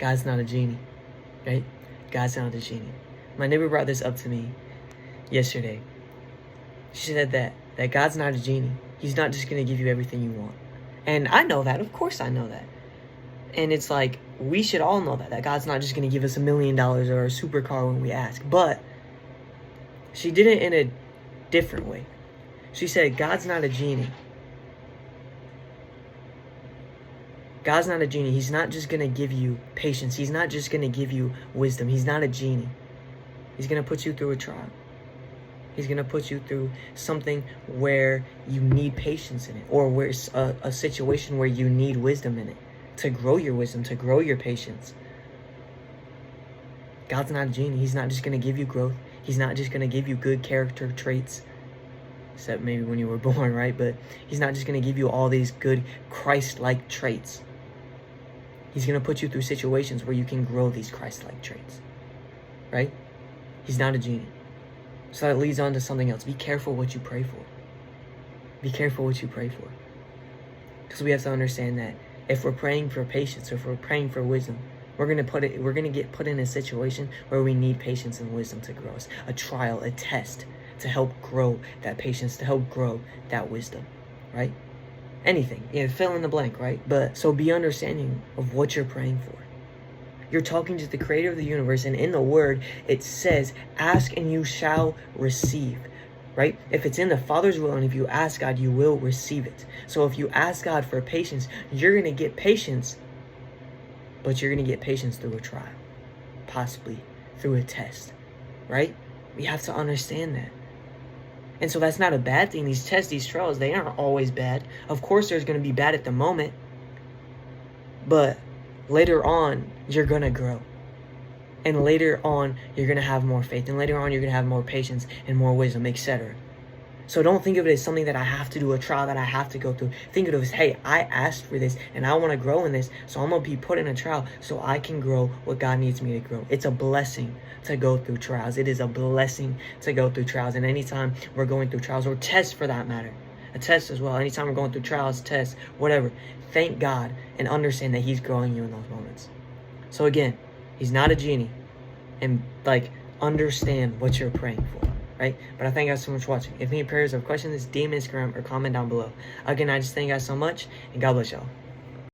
God's not a genie, right? God's not a genie. My neighbor brought this up to me yesterday. She said that God's not a genie. He's not just going to give you everything you want. And I know that. Of course I know that. And it's like, we should all know that God's not just going to give us $1 million or a supercar when we ask. But she did it in a different way. She said, God's not a genie. God's not a genie. He's not just going to give you patience. He's not just going to give you wisdom. He's not a genie. He's going to put you through a trial. He's going to put you through something where you need patience in it, or where it's a situation where you need wisdom in it to grow your wisdom, to grow your patience. God's not a genie. He's not just going to give you growth. He's not just going to give you good character traits, except maybe when you were born, right? But he's not just going to give you all these good Christ-like traits. He's going to put you through situations where you can grow these Christ-like traits, right? He's not a genie. So that leads on to something else. Be careful what you pray for. Be careful what you pray for. Because we have to understand that if we're praying for patience, or if we're praying for wisdom, we're gonna get put in a situation where we need patience and wisdom to grow us. A trial, a test to help grow that patience, to help grow that wisdom, right? Anything. Fill in the blank, right? But so be understanding of what you're praying for. You're talking to the creator of the universe, and in the word, it says, ask and you shall receive, right? If it's in the Father's will, and if you ask God, you will receive it. So if you ask God for patience, you're going to get patience, but you're going to get patience through a trial, possibly through a test, right? We have to understand that. And so that's not a bad thing. These tests, these trials, they aren't always bad. Of course, there's going to be bad at the moment, but later on, you're going to grow. And later on, you're going to have more faith. And later on, you're going to have more patience and more wisdom, etc. So don't think of it as something that I have to do, a trial that I have to go through. Think of it as, hey, I asked for this and I want to grow in this. So I'm going to be put in a trial so I can grow what God needs me to grow. It's a blessing to go through trials. It is a blessing to go through trials. And anytime we're going through trials, or tests for that matter, a test as well. Anytime we're going through trials, tests, whatever, thank God and understand that he's growing you in those moments. So again, he's not a genie. And understand what you're praying for, right? But I thank you guys so much for watching. If any prayers or questions, DM, Instagram, or comment down below. Again, I just thank you guys so much, and God bless y'all.